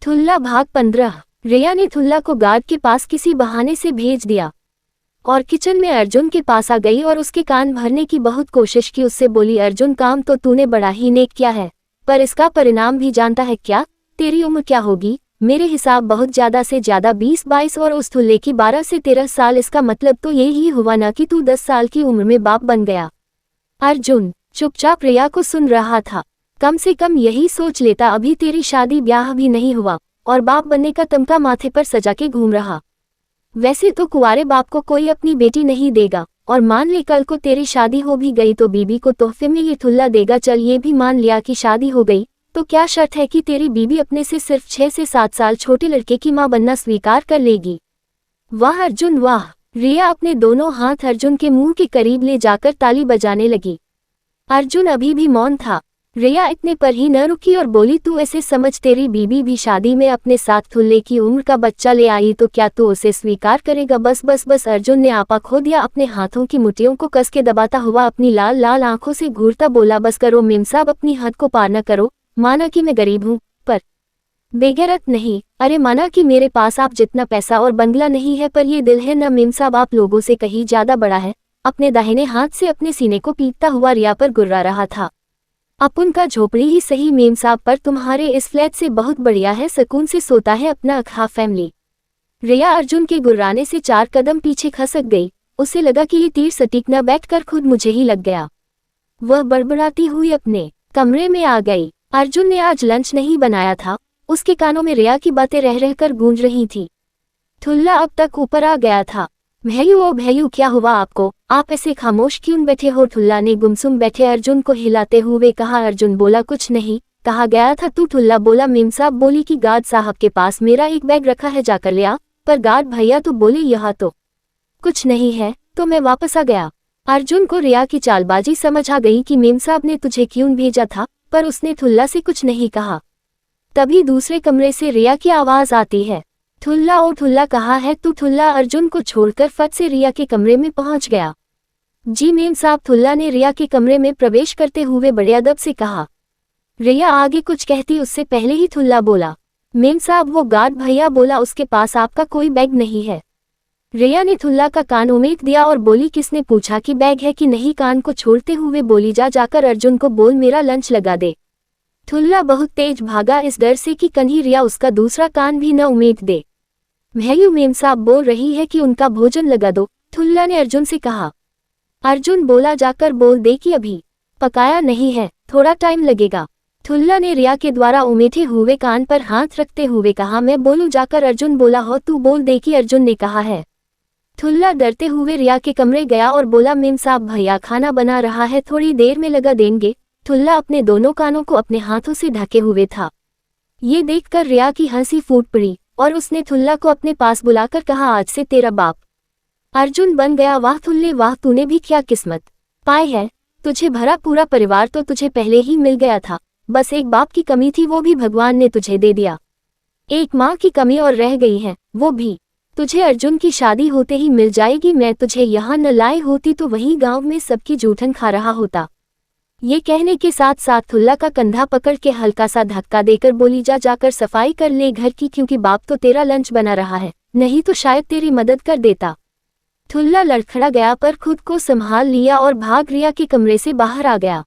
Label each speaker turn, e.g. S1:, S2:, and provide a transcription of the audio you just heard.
S1: ठुल्ला भाग 15। रिया ने ठुल्ला को गार्ड के पास किसी बहाने से भेज दिया और किचन में अर्जुन के पास आ गई और उसके कान भरने की बहुत कोशिश की। उससे बोली, अर्जुन काम तो तूने बड़ा ही नेक किया है, पर इसका परिणाम भी जानता है क्या? तेरी उम्र क्या होगी? मेरे हिसाब बहुत ज्यादा से ज्यादा 20-22 और उस ठुल्ले की 12 से 13 साल। इसका मतलब तो यही हुआ ना कि तू 10 साल की उम्र में बाप बन गया। अर्जुन चुपचाप रिया को सुन रहा था। कम से कम यही सोच लेता, अभी तेरी शादी ब्याह भी नहीं हुआ और बाप बनने का तमका माथे पर सजा के घूम रहा। वैसे तो कुंवारे बाप को कोई अपनी बेटी नहीं देगा, और मान ले कल को तेरी शादी हो भी गई तो बीबी को तोहफे में ये ठुल्ला देगा। चल ये भी मान लिया कि शादी हो गई, तो क्या शर्त है कि तेरी बीबी अपने से सिर्फ 6 से 7 साल छोटे लड़के की मां बनना स्वीकार कर लेगी? वाह अर्जुन वाह! रिया अपने दोनों हाथ अर्जुन के मुंह के करीब ले जाकर ताली बजाने लगी। अर्जुन अभी भी मौन था। रिया इतने पर ही न रुकी और बोली, तू ऐसे समझ, तेरी बीबी भी शादी में अपने साथ ठुल्ले की उम्र का बच्चा ले आई तो क्या तू उसे स्वीकार करेगा? बस बस बस! अर्जुन ने आपा खो दिया। अपने हाथों की मुट्ठियों को कस के दबाता हुआ अपनी लाल लाल आंखों से घूरता बोला, बस करो मेम साहब, अपनी हद को पार न करो। माना कि मैं गरीब हूँ, पर बेगैरत नहीं। अरे माना कि मेरे पास आप जितना पैसा और बंगला नहीं है, पर ये दिल है ना मेम साहब, आप लोगों से कहीं ज्यादा बड़ा है। अपने दाहिने हाथ से अपने सीने को पीटता हुआ रिया पर गुर्रा रहा था। अपुन का झोपड़ी ही सही मेम साहब, पर तुम्हारे इस फ्लैट से बहुत बढ़िया है, सुकून से सोता है अपना अखा फैमिली। रिया अर्जुन के गुर्राने से 4 कदम पीछे खसक गई। उसे लगा कि ये तीर सटीक न बैठकर खुद मुझे ही लग गया। वह बड़बड़ाती हुई अपने कमरे में आ गई। अर्जुन ने आज लंच नहीं बनाया था। उसके कानों में रिया की बातें रह रहकर गूंज रही थी। ठुल्ला अब तक ऊपर आ गया था। भैयू ओ भैयू, क्या हुआ आपको? आप ऐसे खामोश क्यों बैठे हो? ठुल्ला ने गुमसुम बैठे अर्जुन को हिलाते हुए कहा। अर्जुन बोला, कुछ नहीं, कहा गया था तू? ठुल्ला बोला, मेम साहब बोली कि गार्ड साहब के पास मेरा एक बैग रखा है, जाकर ले आ। पर गार्ड भैया तो बोले यहाँ तो कुछ नहीं है, तो मैं वापस आ गया। अर्जुन को रिया की चालबाजी समझ आ गई कि मेम साहब ने तुझे क्यों भेजा था, पर उसने ठुल्ला से कुछ नहीं कहा। तभी दूसरे कमरे से रिया की आवाज आती है, ठुल्ला ओ ठुल्ला, कहा है तू? ठुल्ला अर्जुन को छोड़कर फट से रिया के कमरे में पहुंच गया। जी मेम साहब, ठुल्ला ने रिया के कमरे में प्रवेश करते हुए बड़े अदब से कहा। रिया आगे कुछ कहती उससे पहले ही ठुल्ला बोला, मेम साहब वो गार्ड भैया बोला उसके पास आपका कोई बैग नहीं है। रिया ने ठुल्ला का कान उमेट दिया और बोली, किसने पूछा कि बैग है कि नहीं? कान को छोड़ते हुए बोली, जा जाकर अर्जुन को बोल मेरा लंच लगा दे। ठुल्ला बहुत तेज भागा, इस डर से कि कहीं रिया उसका दूसरा कान भी न उमेट दे। भैयू मेम साहब बोल रही है कि उनका भोजन लगा दो, ठुल्ला ने अर्जुन से कहा। अर्जुन बोला, जाकर बोल दे कि अभी पकाया नहीं है, थोड़ा टाइम लगेगा। ठुल्ला ने रिया के द्वारा उमेटे हुए कान पर हाथ रखते हुए कहा, मैं बोलूं जाकर? अर्जुन बोला, हो तू बोल दे कि अर्जुन ने कहा है। ठुल्ला डरते हुए रिया के कमरे गया और बोला, मेम साहब भैया खाना बना रहा है, थोड़ी देर में लगा देंगे। ठुल्ला अपने दोनों कानों को अपने हाथों से ढके हुए था। ये देखकर रिया की हंसी फूट पड़ी और उसने ठुल्ला को अपने पास बुलाकर कहा, आज से तेरा बाप अर्जुन बन गया। वाह ठुल्ले वाह, तूने भी क्या किस्मत पाई है, तुझे भरा पूरा परिवार तो तुझे पहले ही मिल गया था, बस एक बाप की कमी थी, वो भी भगवान ने तुझे दे दिया। एक माँ की कमी और रह गई है, वो भी तुझे अर्जुन की शादी होते ही मिल जाएगी। मैं तुझे यहाँ न लाई होती तो वहीं गांव में सबकी जूठन खा रहा होता। ये कहने के साथ साथ ठुल्ला का कंधा पकड़ के हल्का सा धक्का देकर बोली, जा जाकर सफाई कर ले घर की, क्योंकि बाप तो तेरा लंच बना रहा है, नहीं तो शायद तेरी मदद कर देता। ठुल्ला लड़खड़ा गया पर खुद को संभाल लिया और भाग रिया के कमरे से बाहर आ गया।